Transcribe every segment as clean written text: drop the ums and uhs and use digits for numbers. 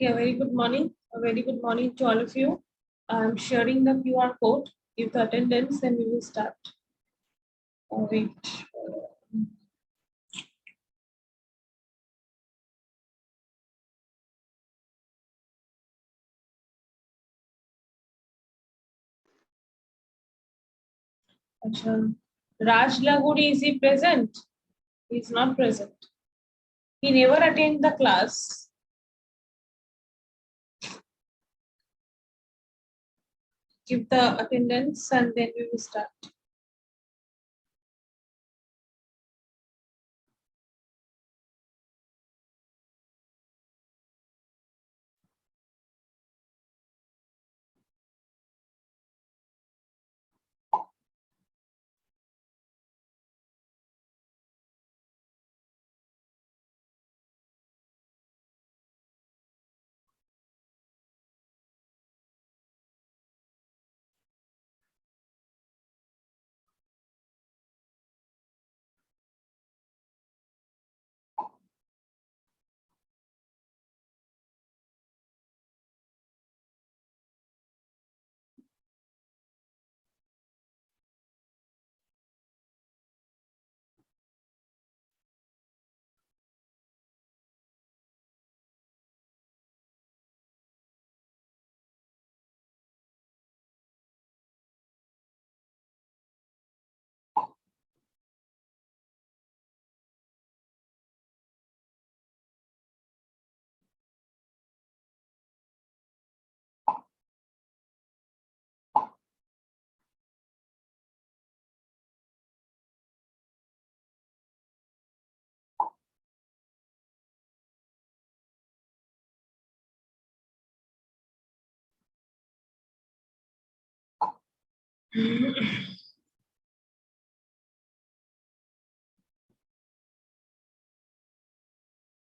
Okay, a very good morning. A very good morning to all of you. I'm sharing the QR code. Give the attendance, then we will start. Wait. Achha. Raj Laguri, is he present? He is not present. He never attended the class. Give the attendance and then we will start.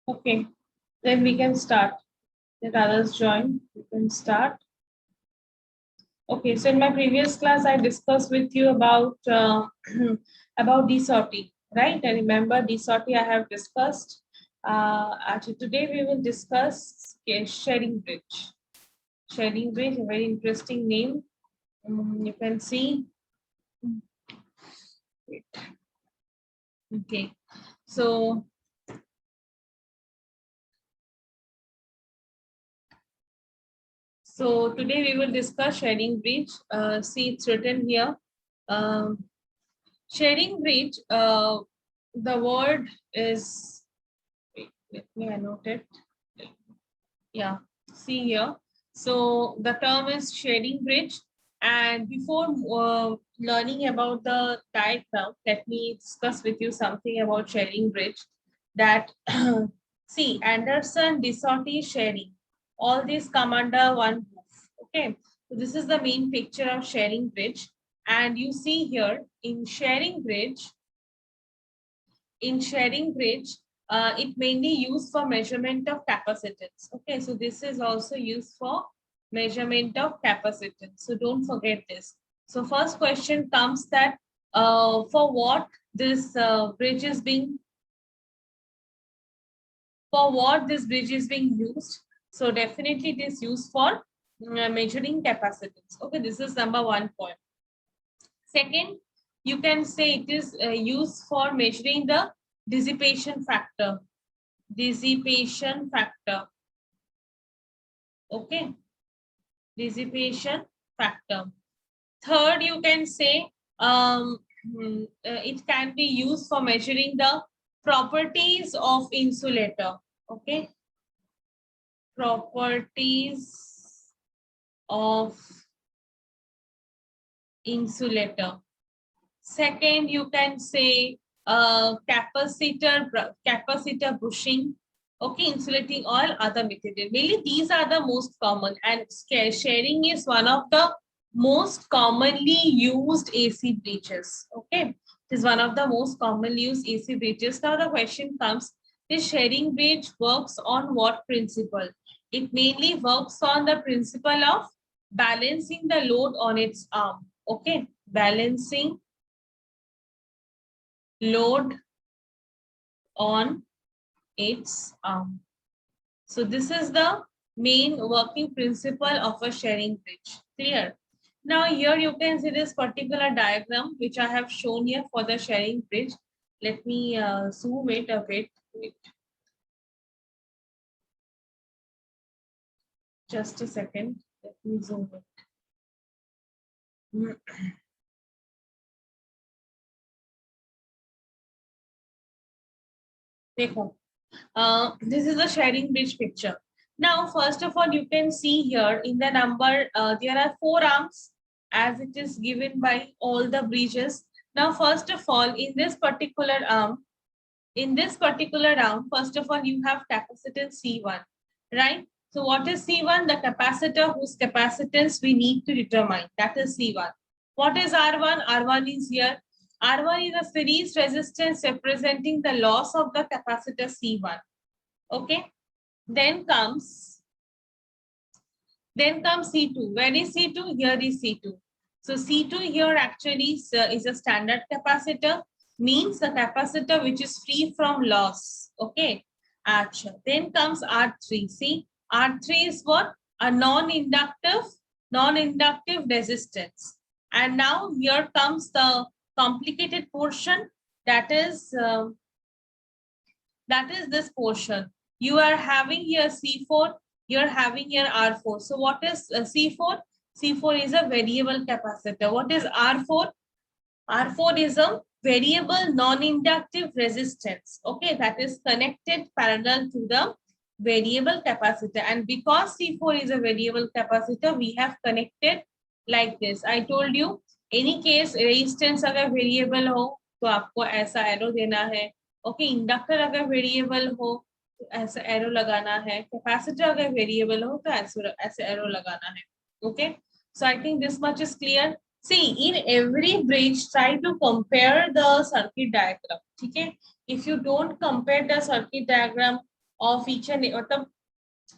Okay, then we can start. Let others join. We can start. Okay, so in my previous class, I discussed with you about about desorting, right? I remember desorting I have discussed. Actually, today we will discuss sharing bridge. Sharing bridge, a very interesting name. You can see. Wait. Okay, so today we will discuss sharing bridge. See, it's written here. Um, sharing bridge. The word is. Wait, let me annotate it. Yeah, see here. So the term is sharing bridge. And before learning about the diagram, let me discuss with you something about sharing bridge. That see, Anderson, Desorty, sharing. All these come under one roof. Okay, so this is the main picture of sharing bridge. And you see here in sharing bridge, it mainly used for measurement of capacitance. Okay, so this is also used for measurement of capacitance. So don't forget this. So first question comes that for what this bridge is being used. So definitely it is used for measuring capacitance. Okay, this is number 1 point. Second, you can say it is used for measuring the dissipation factor. Dissipation factor. Okay. Dissipation factor. Third, you can say it can be used for measuring the properties of insulator. Okay. Properties of insulator. Second, you can say capacitor bushing. Okay, insulating all other material. Mainly these are the most common, and sharing is one of the most commonly used AC bridges. Okay, it is one of the most commonly used AC bridges. Now the question comes: this sharing bridge works on what principle? It mainly works on the principle of balancing the load on its arm. Okay, balancing load on its arm. So this is the main working principle of a sharing bridge. Clear? Now here you can see this particular diagram which I have shown here for the sharing bridge. Let me zoom it a bit. Wait. Just a second. Let me zoom it. Dekho. This is the sharing bridge picture. Now, first of all, you can see here in the number, there are 4 arms as it is given by all the bridges. Now, first of all, in this particular arm, first of all, you have capacitance C1, right? So what is C1? The capacitor whose capacitance we need to determine. That is C1. What is R1? R1 is here. R1 is a series resistance representing the loss of the capacitor C1. Okay. Then comes C2. Where is C2? Here is C2. So C2 here actually is a standard capacitor, means the capacitor which is free from loss. Okay. Then comes R3. See, R3 is what? A non-inductive resistance. And now here comes the complicated portion, that is this portion. You are having here C4, you are having here R4. So what is C4? C4 is a variable capacitor. What is R4? R4 is a variable non-inductive resistance. Okay, that is connected parallel to the variable capacitor. And because C4 is a variable capacitor, we have connected like this. I told you, any case resistance अगर variable हो तो आपको ऐसा arrow देना है. Okay, inductor अगर variable हो तो ऐसा arrow लगाना है. Capacitor अगर variable हो तो ऐसे arrow लगाना है. Okay, so I think this much is clear. See, in every bridge, try to compare the circuit diagram. Okay, if you don't compare the circuit diagram of each and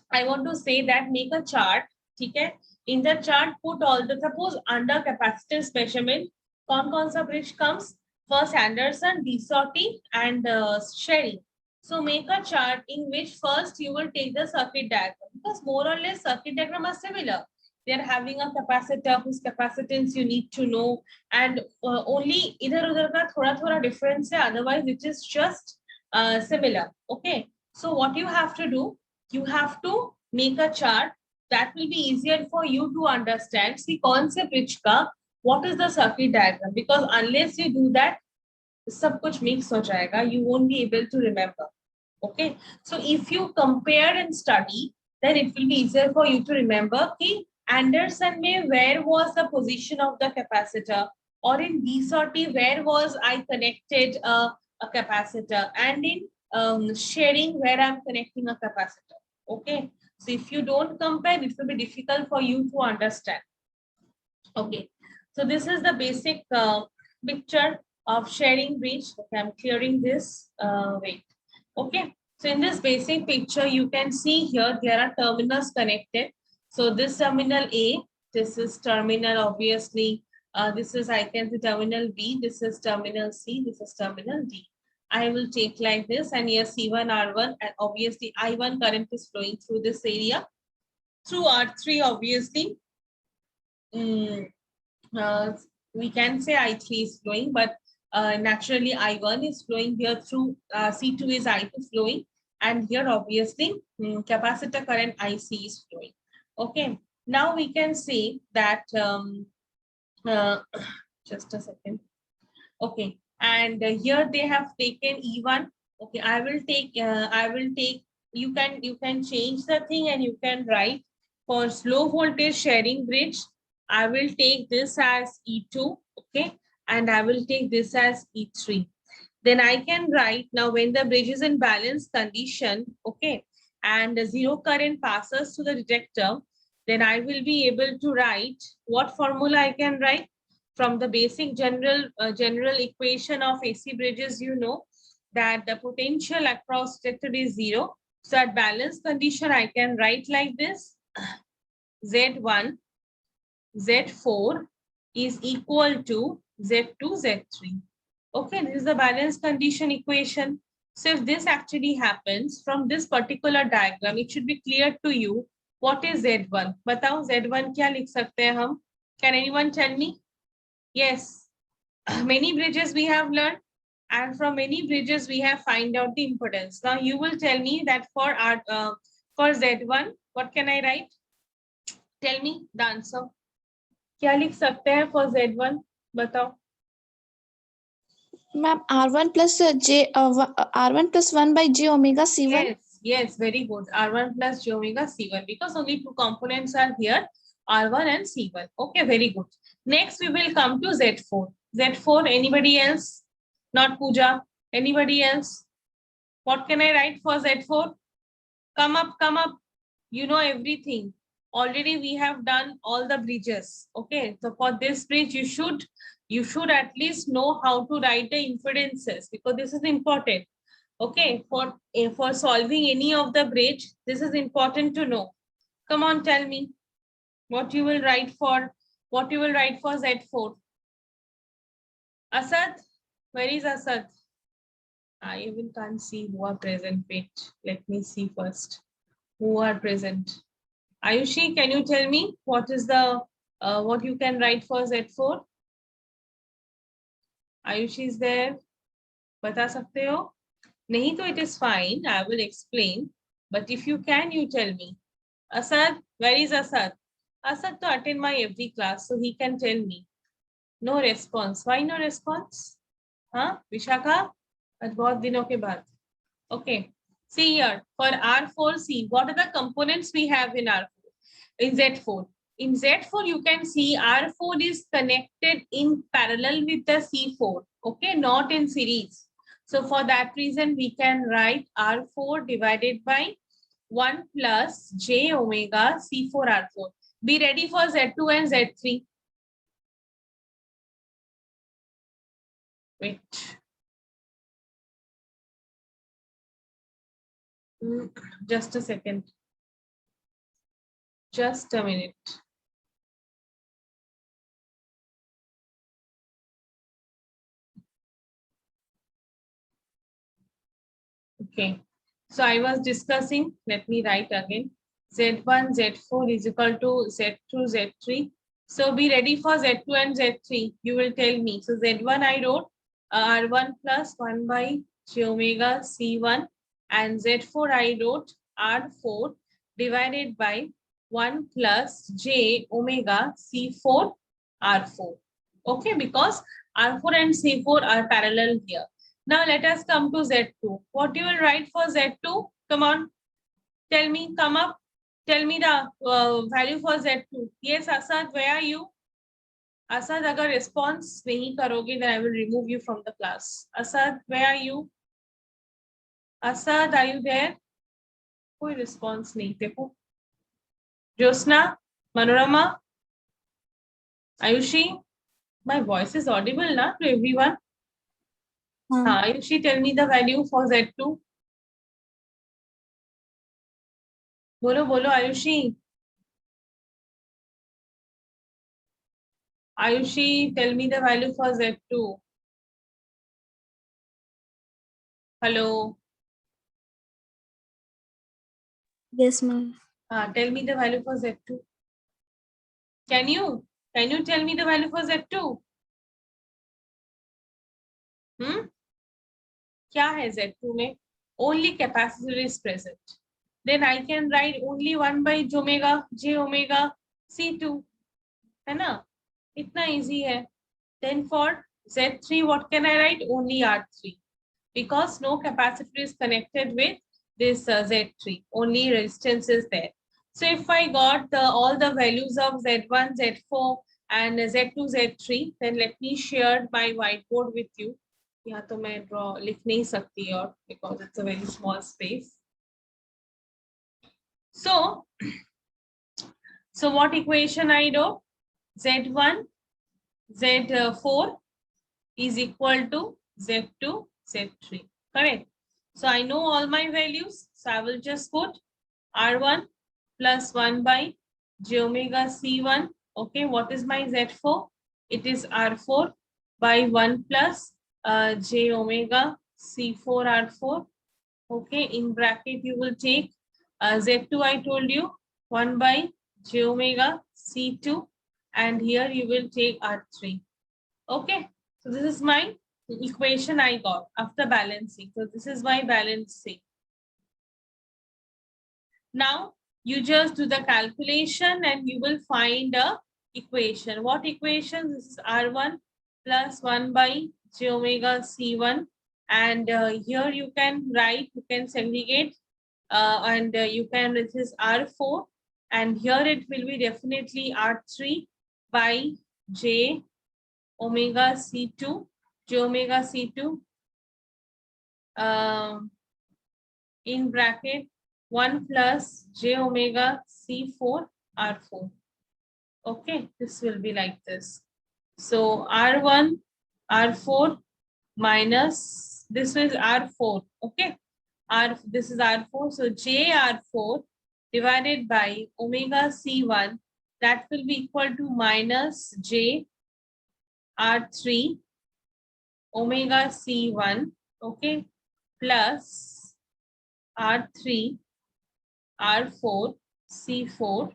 I want to say that make a chart. Okay, in the chart put all the, suppose under capacitance measurement, कौन सा bridge comes? First Anderson, DeSorty and Sherry. So make a chart in which first you will take the circuit diagram, because more or less circuit diagram are similar. They are having a capacitor whose capacitance you need to know, and only इधर उधर का थोड़ा difference है, otherwise it is just similar. Okay, so what you have to do, you have to make a chart that will be easier for you to understand. See, कौन से bridge का what is the circuit diagram, because unless you do that, सब कुछ mix हो जाएगा, you won't be able to remember. Okay, so if you compare and study, then it will be easier for you to remember कि Anderson में where was the position of the capacitor, or in DeSorty where was I connected a capacitor, and in sharing where I'm connecting a capacitor. Okay, so if you don't compare, it will be difficult for you to understand. Okay, so this is the basic picture of sharing bridge. Okay, I'm clearing this. Wait. Okay, so in this basic picture, you can see here there are terminals connected. So this terminal A, this is terminal obviously. This is, I can see terminal B, this is terminal C, this is terminal D. I will take like this, and here C1, R1, and obviously I1 current is flowing through this area. Through R3, obviously, we can say I3 is flowing, but naturally I1 is flowing here through C2 is I2 flowing, and here obviously capacitor current IC is flowing. Okay, now we can say that just a second. Okay, and here they have taken E1. Okay, I will take you can change the thing and you can write for slow voltage sharing bridge. I will take this as E2, okay, and I will take this as E3. Then I can write, now when the bridge is in balance condition, okay, and zero current passes to the detector, then I will be able to write what formula I can write from the basic general equation of AC bridges. You know that the potential across detector is zero. So at balance condition, I can write like this: Z1, Z4 is equal to Z2, Z3. Okay, this is the balance condition equation. So if this actually happens from this particular diagram, it should be clear to you What is Z1? बताओ Z1 क्या लिख सकते हैं हम? Can anyone tell me? Yes. Many bridges we have learned, and from many bridges we have find out the impedance. Now you will tell me that for Z1, what can I write? Tell me the answer. क्या लिख सकते हैं for Z1? बताओ. Ma'am, R1 plus R1 plus 1 by j omega C1. Yes, very good. R1 plus j omega C1, because only two components are here, R1 and C1. Okay, very good. Next, we will come to Z4. Z4, anybody else? Not Pooja. Anybody else? What can I write for Z4? Come up, come up. You know everything. Already we have done all the bridges. Okay, so for this bridge, you should at least know how to write the impedances, because this is important. Okay, for solving any of the bridge, this is important to know. Come on, tell me what you will write for Z4. Asad, where is Asad? I even can't see who are present. Wait, let me see first who are present. Ayushi, can you tell me what is the what you can write for Z4? Ayushi is there. बता सकते हो? नहीं तो it is fine. I will explain. But if you can, you tell me. Asad, where is Asad? Asad to attend my every class, so he can tell me. No response. Why no response? Huh? Vishakha? आज बहुत दिनों के बाद. Okay. See here, for R4C, what are the components we have in R4? In Z4. In Z4, you can see R4 is connected in parallel with the C4. Okay, not in series. So for that reason, we can write R4 divided by 1 plus j omega C4 R4. Be ready for Z2 and Z3. Wait. Just a second. Just a minute. Okay. So I was discussing, let me write again. Z1, Z4 is equal to Z2, Z3. So be ready for Z2 and Z3. You will tell me. So Z1 I wrote R1 plus 1 by j omega C1, and Z4 I wrote R4 divided by 1 plus j omega C4 R4. Okay, because R4 and C4 are parallel here. Now let us come to Z2. What you will write for Z2? Come on. Tell me, come up. Tell me the value for Z2. Yes, Asad, where are you? Asad, agar response nahi karoge, then I will remove you from the class. Asad, where are you? Asad, are you there? कोई response नहीं देखो. Josna, Manorama, Ayushi, my voice is audible na to everyone? Ayushi, tell me the value for Z2. बोलो बोलो Ayushi. Ayushi, tell me the value for Z2. Hello. Yes, ma'am. Tell me the value for Z2. Can you tell me the value for Z2? क्या है Z2 में? Only capacitor is present. Then I can write only 1 by j omega C2. है ना? इतना easy है. Then for Z3, what can I write? Only R3. Because no capacitor is connected with this Z3. Only resistance is there. So if I got all the values of Z1, Z4 and Z2, Z3, then let me share my whiteboard with you. यहाँ तो मैं draw लिख नहीं सकती और because it's a very small space. So what equation I do? Z1, Z4 is equal to Z2, Z3. Correct. So I know all my values. So I will just put R1 plus 1 by j omega C1. Okay, what is my Z4? It is R4 by 1 plus j omega C4 R4. Okay, in bracket you will take Z2 I told you 1 by j omega C2, and here you will take R3. Okay, so this is my equation I got after balancing. So this is my balancing. Now you just do the calculation and you will find a equation. What equation? This is R1 plus 1 by j omega C1, and here you can write, you can segregate, and you can, this is R4, and here it will be definitely R3 by j omega C2, j omega C2, in bracket 1 plus j omega C4 R4. Okay, this will be like this. So R1, R4 minus, this is R4. Okay, this is R4. So j R4 divided by omega C1, that will be equal to minus j R3 omega C1, okay, plus R3 R4 C4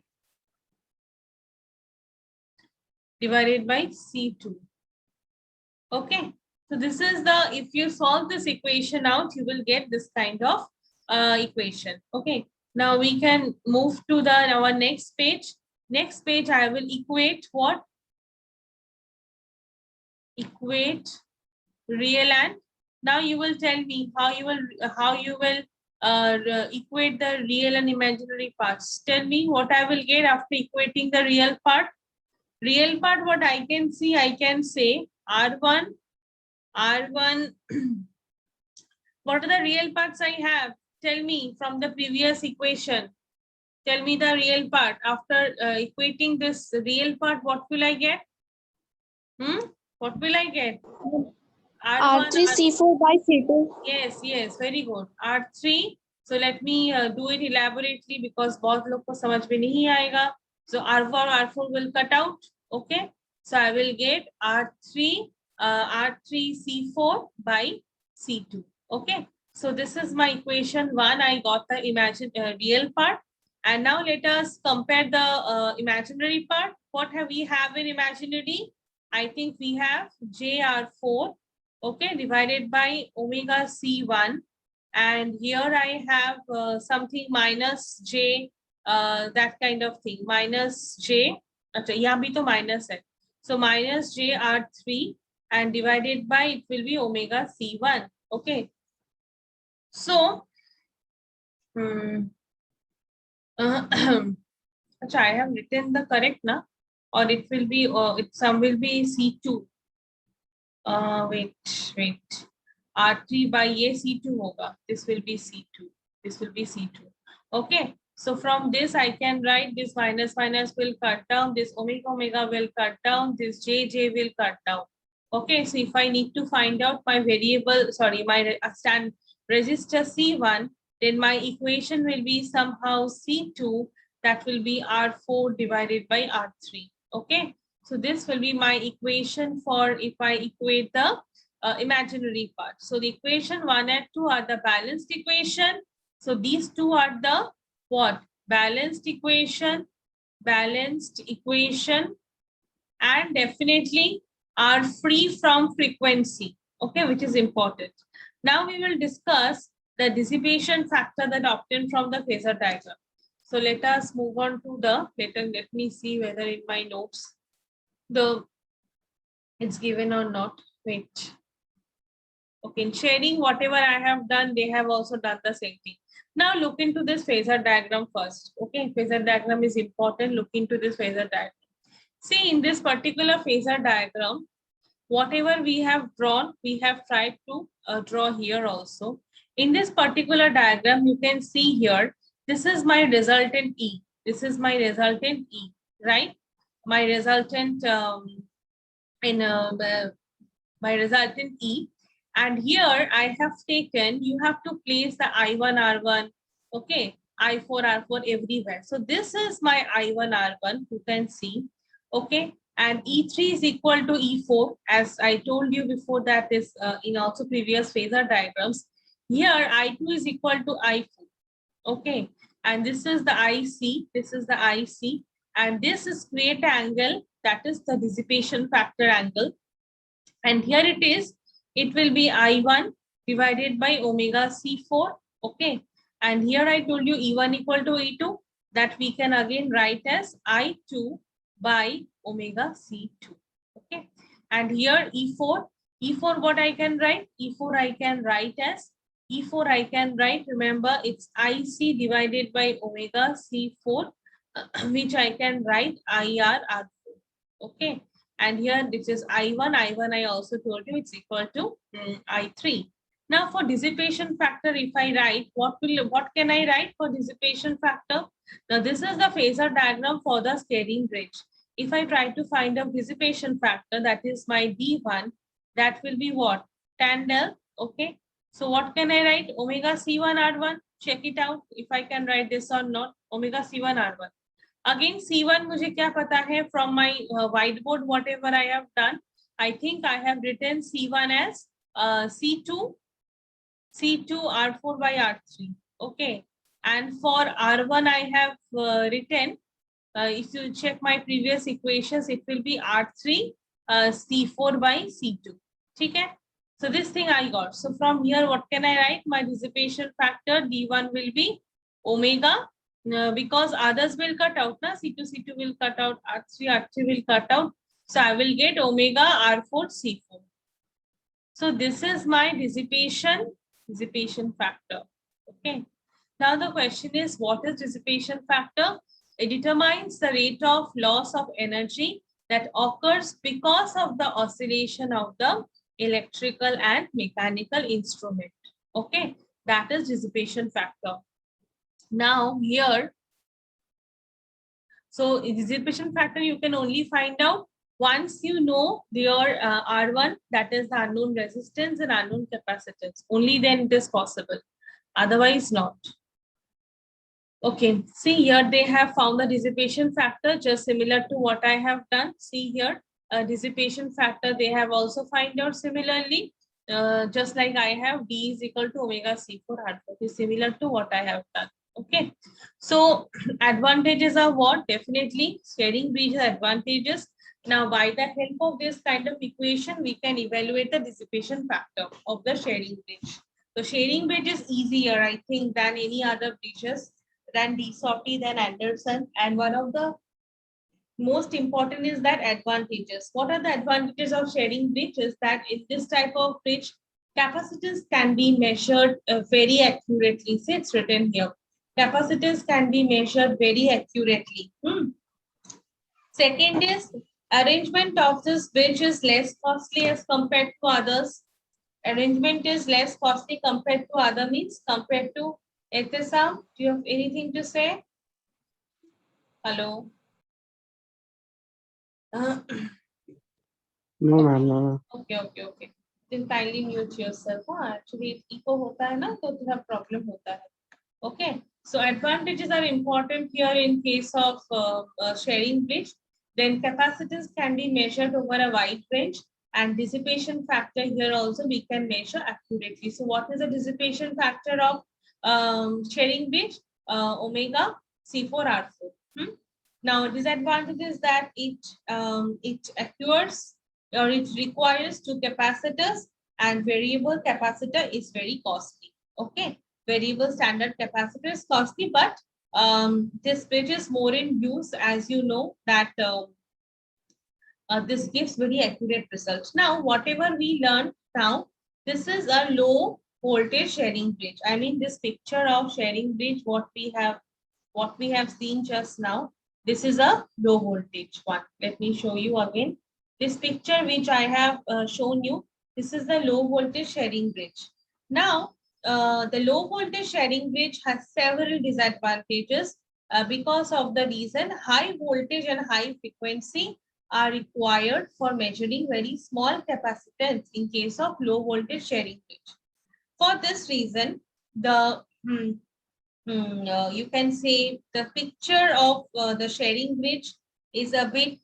divided by C2. Okay, so this is the, if you solve this equation out, you will get this kind of equation. Okay, now we can move to the our next page. Next page, I will equate what? Equate real and. Now you will tell me how you will equate the real and imaginary parts. Tell me what I will get after equating the real part. Real part, what I can see, I can say R1, what are the real parts I have? Tell me from the previous equation. Tell me the real part. After equating this real part, what will I get? What will I get? R1, R3 C4 by C2. Yes, yes, very good. R3. So let me do it elaborately because बहुत लोग को समझ में नहीं आएगा. So R4 will cut out. Okay. So I will get R3 C4 by C2. Okay. So this is my equation 1. I got the real part. And now let us compare the imaginary part. What have we have in imaginary? I think we have JR4. Okay, divided by omega C1, and here I have something minus j, that kind of thing, minus j, यहाँ भी तो minus है, so minus j R3 and divided by, it will be omega C1. Okay, so I have written the correct na, or it will be, some will be C2. Wait. R3 by ये C2 होगा. This will be C2. This will be C2. Okay. So from this I can write this minus will cut down. This omega will cut down. This j will cut down. Okay. So if I need to find out my variable, sorry, my stand resistor C1, then my equation will be somehow C2. That will be R4 divided by R3. Okay. So this will be my equation for if I equate the imaginary part. So the equation 1 and 2 are the balanced equation. So these two are the what? Balanced equation, and definitely are free from frequency. Okay, which is important. Now we will discuss the dissipation factor that obtained from the phasor diagram. So let us move on to the, let me see whether in my notes it's given or not. Wait. Okay, in shading, whatever I have done, they have also done the same thing. Now look into this phasor diagram first. Okay, phasor diagram is important. Look into this phasor diagram. See, in this particular phasor diagram, whatever we have drawn, we have tried to draw here also. In this particular diagram, you can see here, this is my resultant E. This is my resultant E, right? My resultant my resultant E, and here I have taken, you have to place the I1 R1, okay, I4 R4 everywhere. So this is my I1 R1, you can see, okay, and E3 is equal to E4, as I told you before, that is in also previous phasor diagrams. Here I2 is equal to I4, okay, and this is the IC, this is the IC, and this is create angle, that is the dissipation factor angle. And here it is, it will be I1 divided by omega C4, okay. And here I told you E1 equal to E2, that we can again write as I2 by omega C2, okay. And here E4, E4 what I can write? E4 I can write as, E4 I can write, remember it's IC divided by omega C4, which I can write IR R4, okay. And here this is I1, I1 I also told you it's equal to I3. Now for dissipation factor, if I write, what can I write for dissipation factor? Now this is the phasor diagram for the steering bridge. If I try to find a dissipation factor, that is my D1, that will be what? Tan del, okay. So what can I write? Omega C1 R1, check it out if I can write this or not. Omega C1 R1. Again C1 मुझे क्या पता है from my whiteboard, whatever I have done, I think I have written C1 as C2 R4 by R3, okay. And for R1 I have written, if you check my previous equations, it will be R3 C4 by C2, okay. So this thing I got. So from here what can I write? My dissipation factor D1 will be omega, because others will cut out, na? C2 will cut out, R3 will cut out. So I will get omega R4 C4. So this is my dissipation factor, okay. Now the question is, what is dissipation factor? It determines the rate of loss of energy that occurs because of the oscillation of the electrical and mechanical instrument, okay. That is dissipation factor. Now here, so dissipation factor you can only find out once you know your R1, that is the unknown resistance and unknown capacitance. Only then it is possible, otherwise not. Okay, see here they have found the dissipation factor just similar to what I have done. See here, dissipation factor they have also find out similarly, just like I have D is equal to omega C4 R4, is similar to what I have done. Okay, so advantages are what? Definitely steering bridge advantages. Now by the help of this kind of equation, we can evaluate the dissipation factor of the steering bridge. So steering bridge is easier, I think, than any other bridges, than DSOT, than Anderson. And one of the most important is that advantages. What are the advantages of steering bridge? Is that in this type of bridge, capacitance can be measured very accurately. See, it's written here. Capacitance can be measured very accurately. Second is, arrangement of this bridge is less costly as compared to others. Arrangement is less costly compared to other means, compared to Etesa. Do you have anything to say? Hello. No, ma'am. No. Okay. Then kindly mute yourself. Actually, echo होता है ना, तो थोड़ा problem होता है. Okay. So advantages are important here in case of sharing bridge. Then capacitance can be measured over a wide range, and dissipation factor here also we can measure accurately. So what is the dissipation factor of sharing bridge? Omega C4R4. Now disadvantage is that it occurs or it requires two capacitors, and variable capacitor is very costly. Okay, variable standard capacitor is costly, but this bridge is more in use, as you know that this gives very accurate results. Now whatever we learned now, this is a low voltage sharing bridge. I mean this picture of sharing bridge, what we have seen just now, this is a low voltage one. Let me show you again. This picture which I have shown you, this is the low voltage sharing bridge. Now, the low voltage sharing bridge has several disadvantages because of the reason high voltage and high frequency are required for measuring very small capacitance in case of low voltage sharing bridge. For this reason, the you can say the picture of the sharing bridge is a bit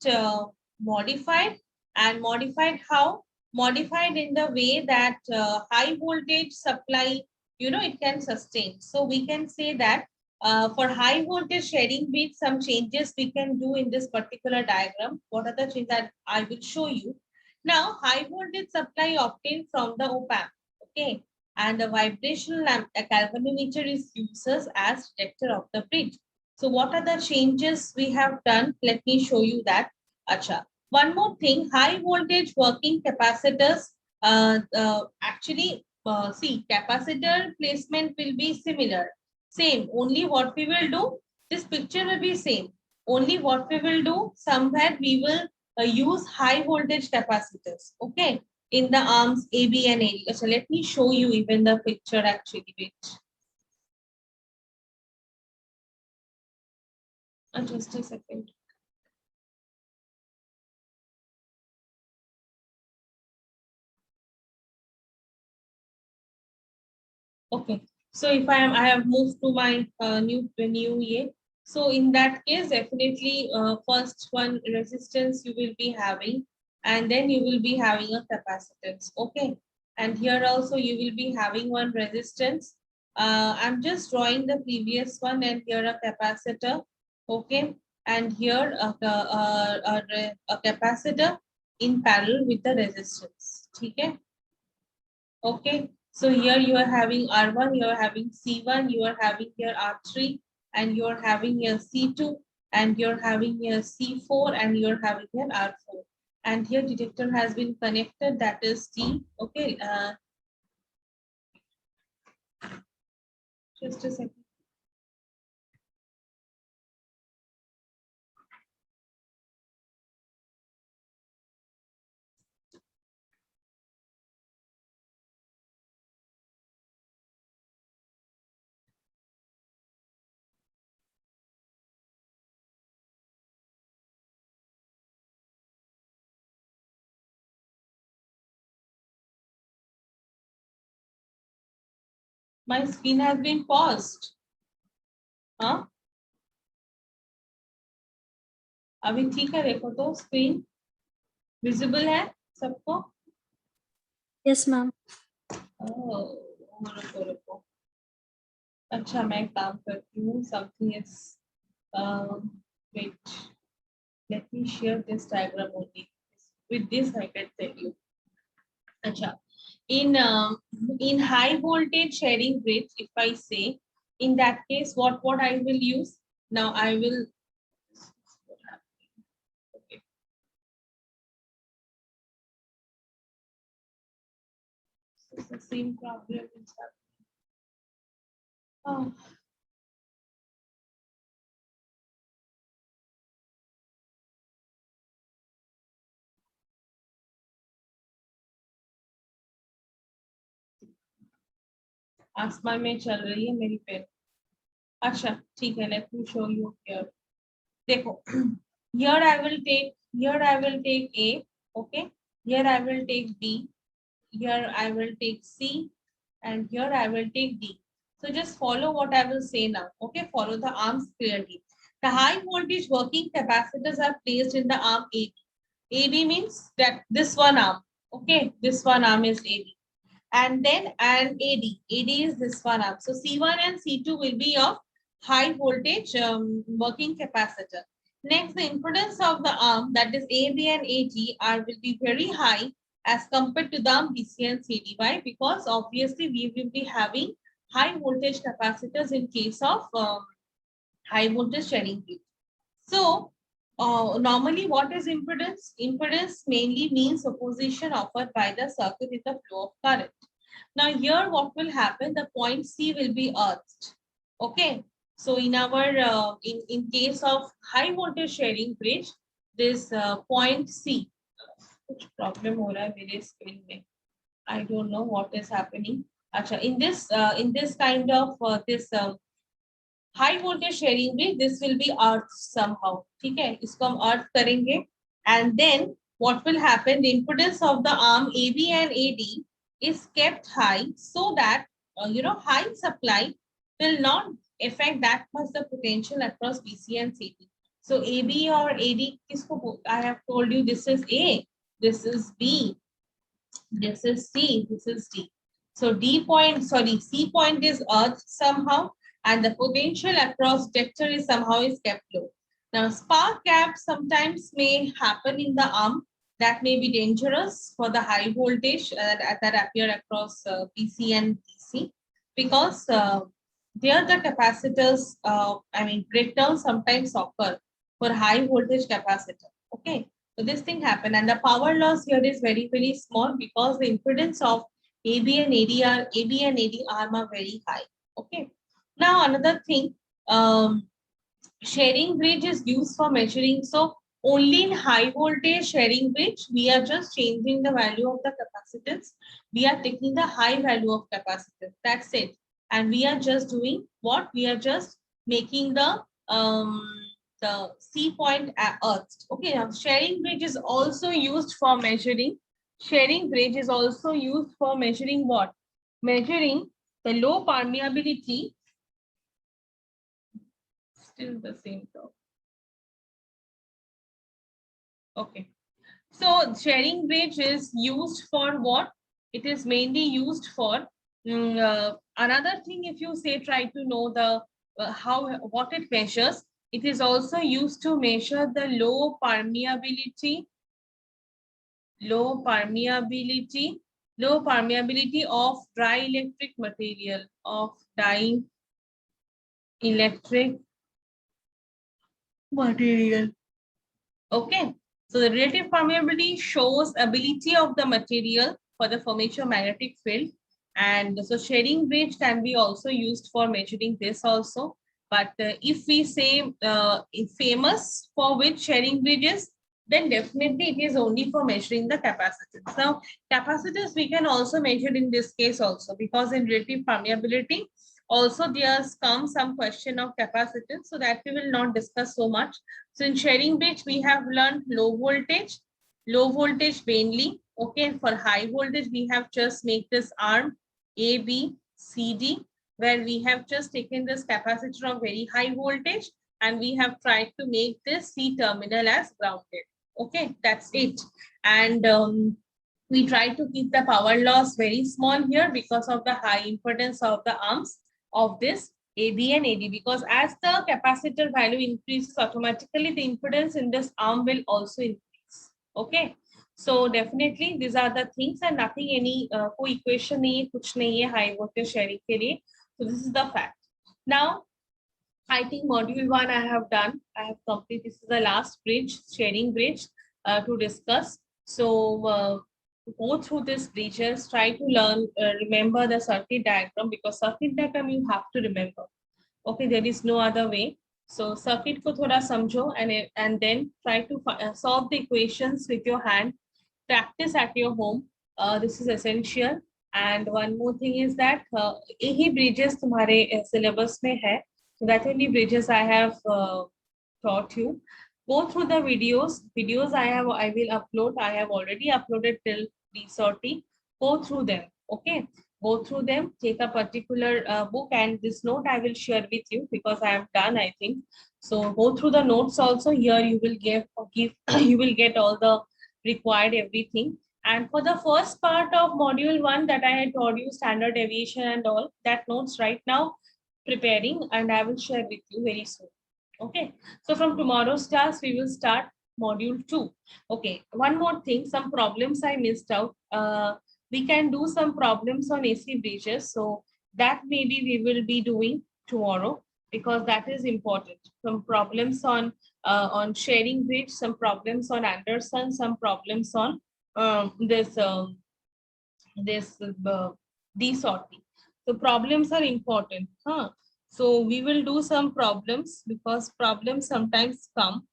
modified. And modified how? Modified in the way that high voltage supply, it can sustain. So we can say that For high voltage sharing bridge, some changes we can do in this particular diagram. What are the changes that I will show you? Now, high voltage supply obtained from the op-amp, okay, and the vibrational lamp, a galvanometer is used as detector of the bridge. So, what are the changes we have done? Let me show you that. Acha. One more thing, high voltage working capacitors. Actually, see, capacitor placement will be similar. Same, only what we will do, this picture will be same. Only what we will do, somewhere we will use high voltage capacitors, okay, in the arms AB and AD. So let me show you even the picture actually. Wait. Just a second. Okay, so if I have moved to my new year. So in that case, definitely first one resistance you will be having, and then you will be having a capacitance. Okay, and here also you will be having one resistance. I'm just drawing the previous one, and here a capacitor. Okay, and here a capacitor in parallel with the resistance. Okay. Okay, so here you are having R1, you are having C1, you are having here R3, and you are having here C2, and you're having here C4, and you're having here R4. And here detector has been connected, that is D. Okay, just a second. My screen has been paused. हाँ अभी ठीक है, देखो तो screen visible है सबको? Yes, ma'am. रुको रुको, अच्छा मैं काम करती हूँ, something is wait, let me share this diagram only. With this I can tell you. Acha. In high voltage sharing bridge, if I say, in that case, what I will use? Now I will. Okay. So it's the same problem is happening. Oh. आसमान में चल रही है मेरी pen. अच्छा ठीक है, let me show you here. देखो, here I will take A, okay, here I will take B, here I will take C, and here I will take D. So just follow what I will say now, okay, follow the arms clearly. The high voltage working capacitors are placed in the arm AB. AB means that this one arm, okay, this one arm is AB. And then AD is this one arm. So C1 and C2 will be of high voltage working capacitor. Next, the impedance of the arm, that is AB and AG, will be very high as compared to the arm BC and CD. Why? Because obviously we will be having high voltage capacitors in case of high voltage sharing bridge. So normally what is impedance? Impedance mainly means opposition offered by the circuit in the flow of current. Now here what will happen? The point C will be earthed. Okay. So in our in case of high voltage sharing bridge, this point C, which problem हो रहा है मेरे screen में? I don't know what is happening. Acha, in this kind of high voltage sharing bridge, this will be earthed somehow. ठीक है, इसको हम earth करेंगे, and then what will happen? The impedance of the arm AB and AD is kept high so that high supply will not affect that much the potential across BC and CD. So AB or AD, I have told you this is A, this is B, this is C, this is D. So C point is earth somehow, and the potential across detector is somehow is kept low. Now, spark gap sometimes may happen in the arm that may be dangerous for the high voltage that appear across PC and PC, because there the capacitors, breakdowns sometimes occur for high voltage capacitor. Okay, so this thing happen, and the power loss here is very, very small because the impedance of AB and AD arm are very high. Okay, now another thing, sharing bridge is used for measuring. So only in high voltage sharing bridge, we are just changing the value of the capacitance. We are taking the high value of capacitance. That's it. And we are just doing what? We are just making the C point at earth. Okay, now sharing bridge is also used for measuring. Sharing bridge is also used for measuring what? Measuring the low permeability. Still the same term. Okay. So sharing bridge is used for what? It is mainly used for another thing. If you say try to know the what it measures, it is also used to measure the low permeability of dielectric material, of dielectric material. Okay, so the relative permeability shows ability of the material for the formation of magnetic field. And so sharing bridge can be also used for measuring this also. But if we say famous for which sharing bridge is, then definitely it is only for measuring the capacitance. Now, capacitance we can also measure in this case also, because in relative permeability, also there's come some question of capacitance, so that we will not discuss so much. So in sharing bridge, we have learned low voltage mainly. Okay, for high voltage, we have just make this arm A, B, C, D, where we have just taken this capacitor of very high voltage and we have tried to make this C terminal as grounded. Okay, that's it. And we try to keep the power loss very small here because of the high impedance of the arms of this AB and AD, because as the capacitor value increases, automatically the impedance in this arm will also increase. Okay, so definitely these are the things, and nothing any equation nahi hai, kuch nahi hai high voltage sharing ke liye. So this is the fact. Now I think module 1 I have done. I have completed. This is the last bridge, sharing bridge, to discuss. So go through these bridges, try to learn, remember the circuit diagram, because circuit diagram you have to remember. Okay, there is no other way. So circuit ko thoda samjho, and then try to solve the equations with your hand. Practice at your home. This is essential. And one more thing is that यही bridges तुम्हारे syllabus में है. So that only bridges I have taught you. Go through the videos. Videos I will upload. I have already uploaded till D30. Go through them. Okay. Go through them. Take a particular book, and this note I will share with you because I have done, I think. So go through the notes also. Here you will give you will get all the required everything. And for the first part of module 1 that I had taught you, standard deviation and all, that notes right now preparing, and I will share with you very soon. Okay, so from tomorrow's class we will start module 2. Okay, one more thing, some problems I missed out. We can do some problems on AC bridges, so that maybe we will be doing tomorrow, because that is important. Some problems on sharing bridge, some problems on Anderson, some problems on this desorting. So problems are important. So we will do some problems, because problems sometimes come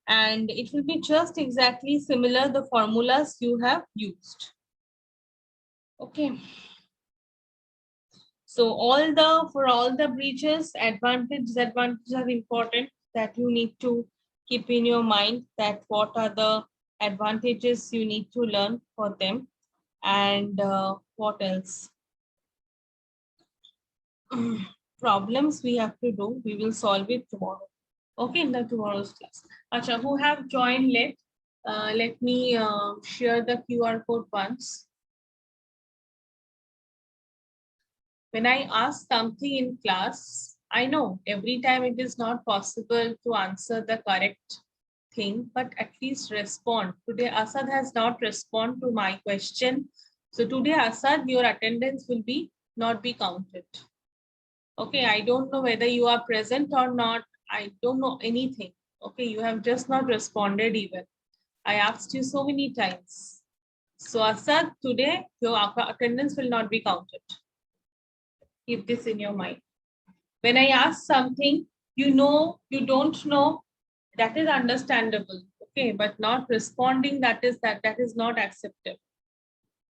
and it will be just exactly similar the formulas you have used. Okay. So for all the bridges, disadvantages are important, that you need to keep in your mind, that what are the advantages you need to learn for them. And what else? Problems we have to do, we will solve it tomorrow. Okay, in the tomorrow's class. Acha, who have joined late, let me share the QR code once. When I ask something in class, I know every time it is not possible to answer the correct thing, but at least respond. Today, Asad has not responded to my question. So today, Asad, your attendance will be not be counted. Okay, I don't know whether you are present or not. I don't know anything. Okay, you have just not responded even. I asked you so many times. So Asad, today your attendance will not be counted. Keep this in your mind. When I ask something, you know, you don't know, that is understandable. Okay, but not responding, that is not acceptable.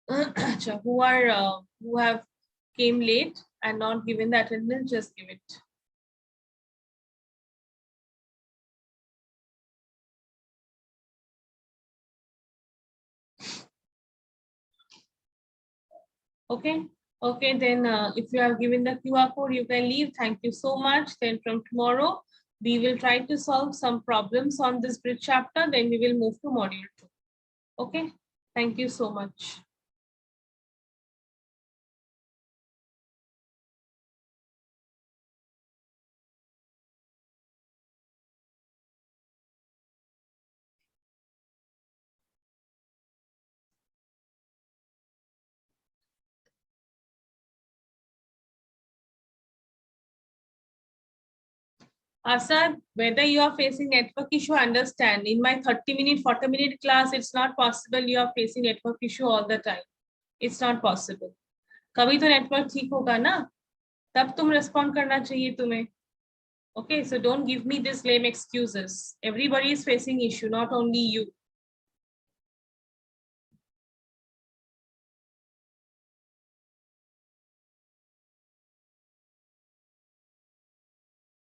Who have came late and not given the attendance, just give it. Okay. Okay, then if you have given the QR code, you can leave. Thank you so much. Then from tomorrow, we will try to solve some problems on this bridge chapter. Then we will move to module 2. Okay. Thank you so much. Asad, whether you are facing network issue, understand. In my 30-minute, 40-minute class, it's not possible you are facing network issue all the time. It's not possible. कभी तो network ठीक होगा ना, तब तुम respond करना चाहिए तुम्हें. Okay, so don't give me this lame excuses. Everybody is facing issue, not only you.